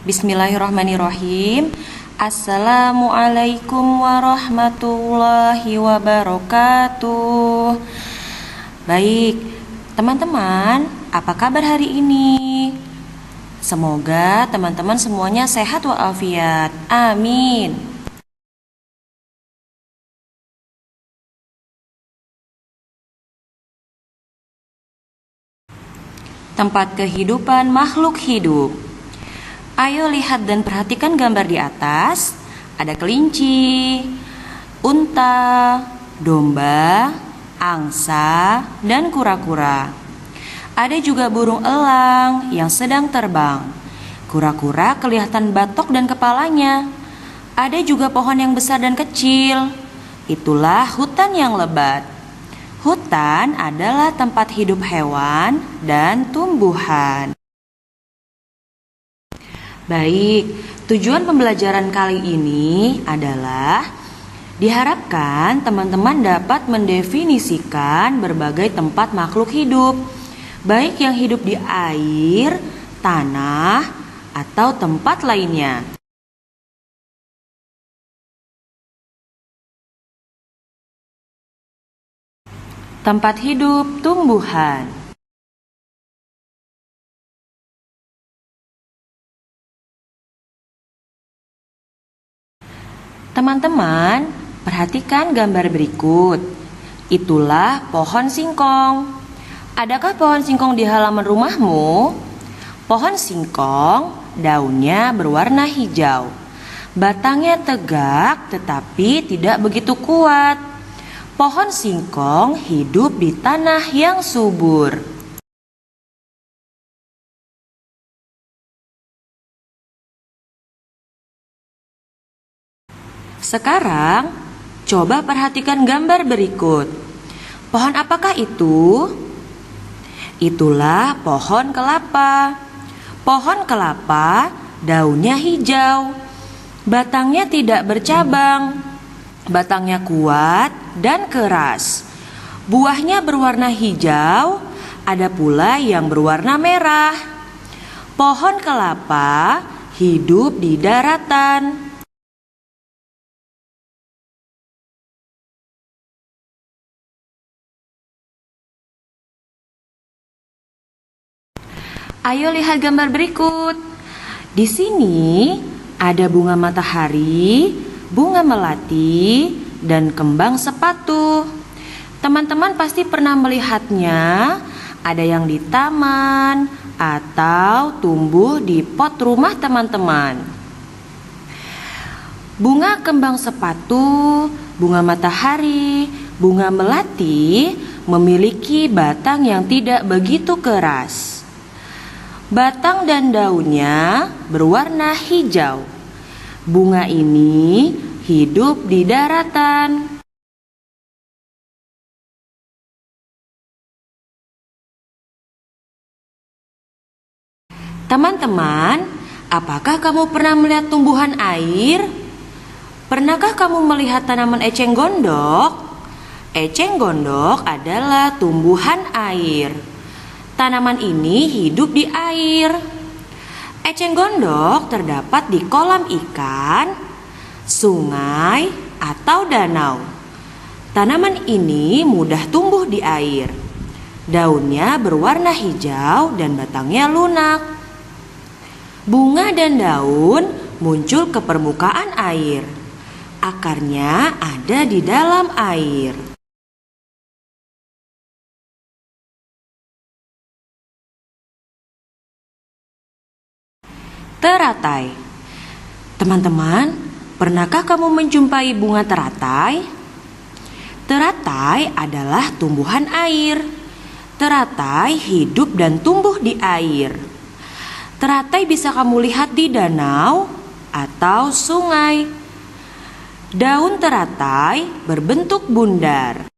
Bismillahirrahmanirrahim. Assalamualaikum warahmatullahi wabarakatuh. Baik, teman-teman, apa kabar hari ini? Semoga teman-teman semuanya sehat walafiat. Amin. Tempat kehidupan makhluk hidup. Ayo lihat dan perhatikan gambar di atas. Ada kelinci, unta, domba, angsa, dan kura-kura. Ada juga burung elang yang sedang terbang. Kura-kura kelihatan batok dan kepalanya. Ada juga pohon yang besar dan kecil. Itulah hutan yang lebat. Hutan adalah tempat hidup hewan dan tumbuhan. Baik, tujuan pembelajaran kali ini adalah diharapkan teman-teman dapat mendefinisikan berbagai tempat makhluk hidup, baik yang hidup di air, tanah, atau tempat lainnya. Tempat hidup tumbuhan. Teman-teman, perhatikan gambar berikut. Itulah pohon singkong. Adakah pohon singkong di halaman rumahmu? Pohon singkong, daunnya berwarna hijau. Batangnya tegak tetapi tidak begitu kuat. Pohon singkong hidup di tanah yang subur. Sekarang, coba perhatikan gambar berikut. Pohon apakah itu? Itulah pohon kelapa. Pohon kelapa, daunnya hijau. Batangnya tidak bercabang. Batangnya kuat dan keras. Buahnya berwarna hijau, ada pula yang berwarna merah. Pohon kelapa hidup di daratan. Ayo lihat gambar berikut. Di sini ada bunga matahari, bunga melati, dan kembang sepatu. Teman-teman pasti pernah melihatnya. Ada yang di taman atau tumbuh di pot rumah teman-teman. Bunga kembang sepatu, bunga matahari, bunga melati memiliki batang yang tidak begitu keras. Batang dan daunnya berwarna hijau. Bunga ini hidup di daratan. Teman-teman, apakah kamu pernah melihat tumbuhan air? Pernahkah kamu melihat tanaman eceng gondok? Eceng gondok adalah tumbuhan air. Tanaman ini hidup di air. Eceng gondok terdapat di kolam ikan, sungai, atau danau. Tanaman ini mudah tumbuh di air. Daunnya berwarna hijau dan batangnya lunak. Bunga dan daun muncul ke permukaan air. Akarnya ada di dalam air. Teratai. Teman-teman, pernahkah kamu menjumpai bunga teratai? Teratai adalah tumbuhan air. Teratai hidup dan tumbuh di air. Teratai bisa kamu lihat di danau atau sungai. Daun teratai berbentuk bundar.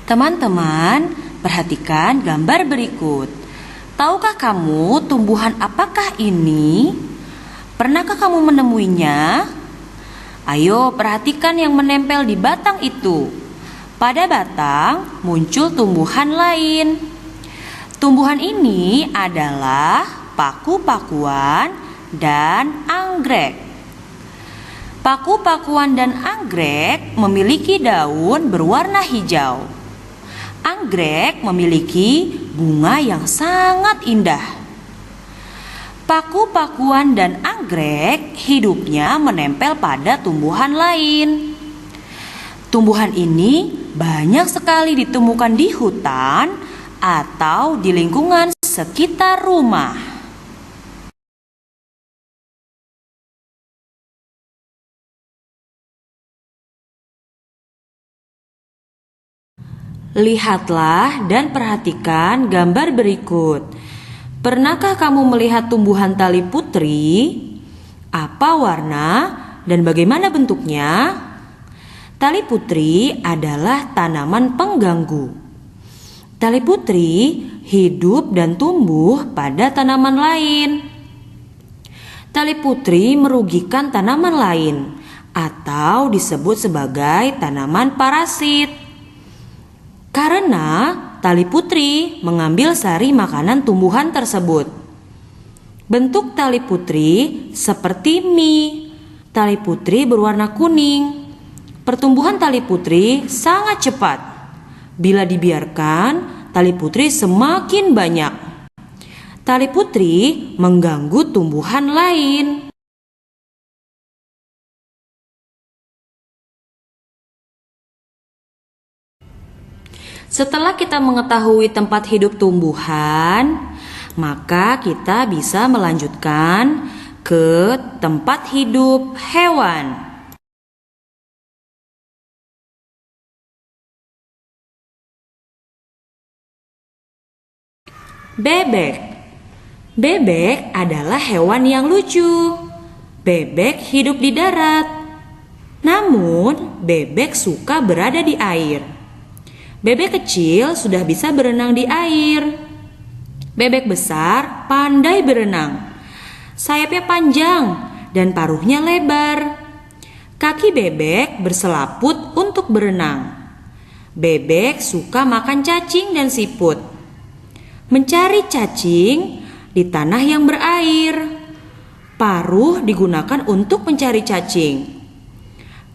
Teman-teman, perhatikan gambar berikut. Tahukah kamu tumbuhan apakah ini? Pernahkah kamu menemuinya? Ayo perhatikan yang menempel di batang itu. Pada batang muncul tumbuhan lain. Tumbuhan ini adalah paku-pakuan dan anggrek. Paku-pakuan dan anggrek memiliki daun berwarna hijau. Anggrek memiliki bunga yang sangat indah. Paku-pakuan dan anggrek hidupnya menempel pada tumbuhan lain. Tumbuhan ini banyak sekali ditemukan di hutan atau di lingkungan sekitar rumah. Lihatlah dan perhatikan gambar berikut. Pernahkah kamu melihat tumbuhan tali putri? Apa warna dan bagaimana bentuknya? Tali putri adalah tanaman pengganggu. Tali putri hidup dan tumbuh pada tanaman lain. Tali putri merugikan tanaman lain atau disebut sebagai tanaman parasit. Karena tali putri mengambil sari makanan tumbuhan tersebut. Bentuk tali putri seperti mie. Tali putri berwarna kuning. Pertumbuhan tali putri sangat cepat. Bila dibiarkan, tali putri semakin banyak. Tali putri mengganggu tumbuhan lain. Setelah kita mengetahui tempat hidup tumbuhan, maka kita bisa melanjutkan ke tempat hidup hewan. Bebek. Bebek adalah hewan yang lucu. Bebek hidup di darat. Namun, bebek suka berada di air. Bebek kecil sudah bisa berenang di air. Bebek besar pandai berenang. Sayapnya panjang dan paruhnya lebar. Kaki bebek berselaput untuk berenang. Bebek suka makan cacing dan siput. Mencari cacing di tanah yang berair. Paruh digunakan untuk mencari cacing.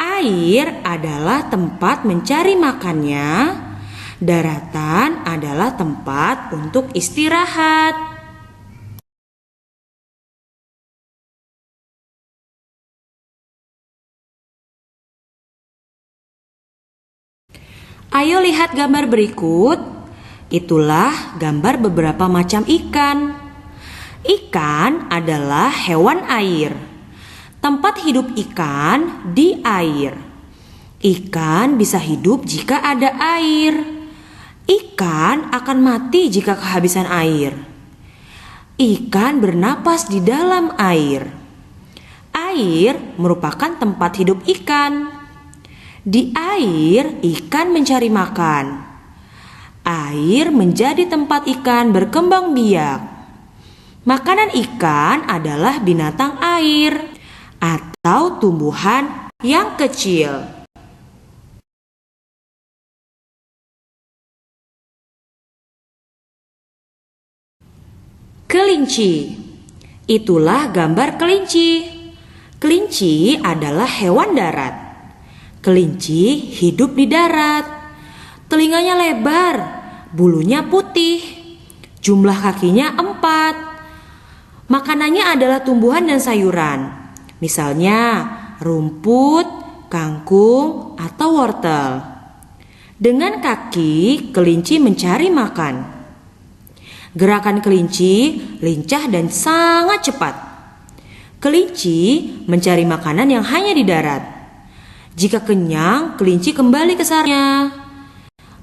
Air adalah tempat mencari makannya. Daratan adalah tempat untuk istirahat. Ayo lihat gambar berikut. Itulah gambar beberapa macam ikan. Ikan adalah hewan air. Tempat hidup ikan di air. Ikan bisa hidup jika ada air. Ikan akan mati jika kehabisan air. Ikan bernapas di dalam air. Air merupakan tempat hidup ikan. Di air, ikan mencari makan. Air menjadi tempat ikan berkembang biak. Makanan ikan adalah binatang air atau tumbuhan yang kecil. Kelinci. Itulah gambar kelinci. Kelinci adalah hewan darat. Kelinci hidup di darat. Telinganya lebar, bulunya putih, jumlah kakinya 4. Makanannya adalah tumbuhan dan sayuran, misalnya rumput, kangkung, atau wortel. Dengan kaki, kelinci mencari makan. Gerakan kelinci lincah dan sangat cepat. Kelinci mencari makanan yang hanya di darat. Jika kenyang, kelinci kembali ke sarangnya.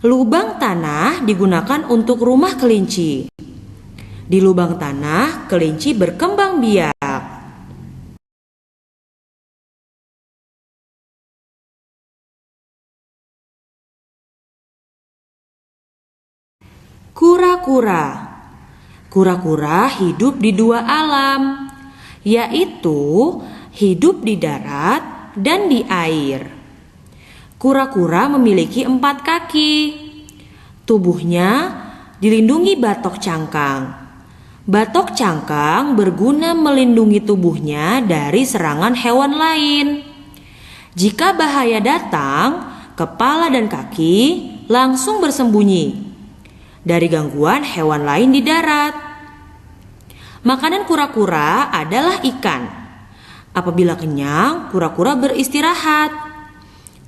Lubang tanah digunakan untuk rumah kelinci. Di lubang tanah, kelinci berkembang biak. Kura-kura. Kura-kura hidup di 2 alam, yaitu hidup di darat dan di air. Kura-kura memiliki 4 kaki. Tubuhnya dilindungi batok cangkang. Batok cangkang berguna melindungi tubuhnya dari serangan hewan lain. Jika bahaya datang, kepala dan kaki langsung bersembunyi dari gangguan hewan lain di darat. Makanan kura-kura adalah ikan. Apabila kenyang, kura-kura beristirahat.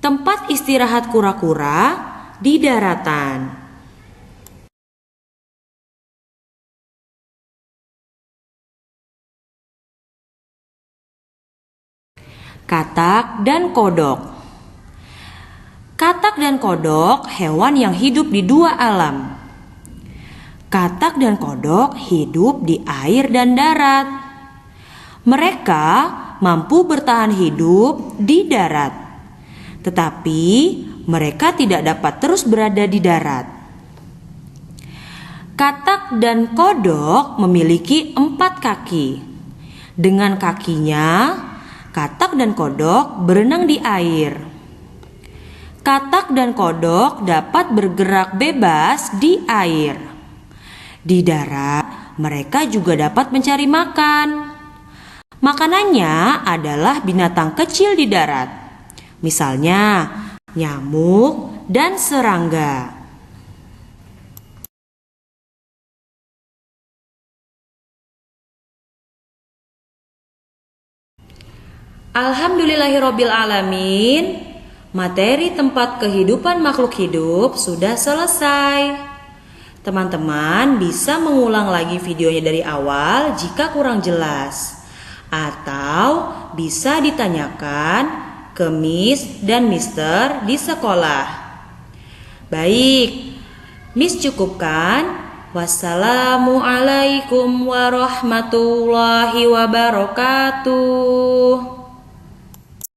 Tempat istirahat kura-kura di daratan. Katak dan kodok. Katak dan kodok hewan yang hidup di 2 alam. Katak dan kodok hidup di air dan darat. Mereka mampu bertahan hidup di darat, tetapi mereka tidak dapat terus berada di darat. Katak dan kodok memiliki 4 kaki. Dengan kakinya, katak dan kodok berenang di air. Katak dan kodok dapat bergerak bebas di air. Di darat, mereka juga dapat mencari makan. Makanannya adalah binatang kecil di darat, misalnya nyamuk dan serangga. Alhamdulillahirabbil alamin. Materi tempat kehidupan makhluk hidup sudah selesai. Teman-teman bisa mengulang lagi videonya dari awal jika kurang jelas, atau bisa ditanyakan ke Miss dan Mister di sekolah. Baik, Miss cukupkan. Wassalamualaikum warahmatullahi wabarakatuh.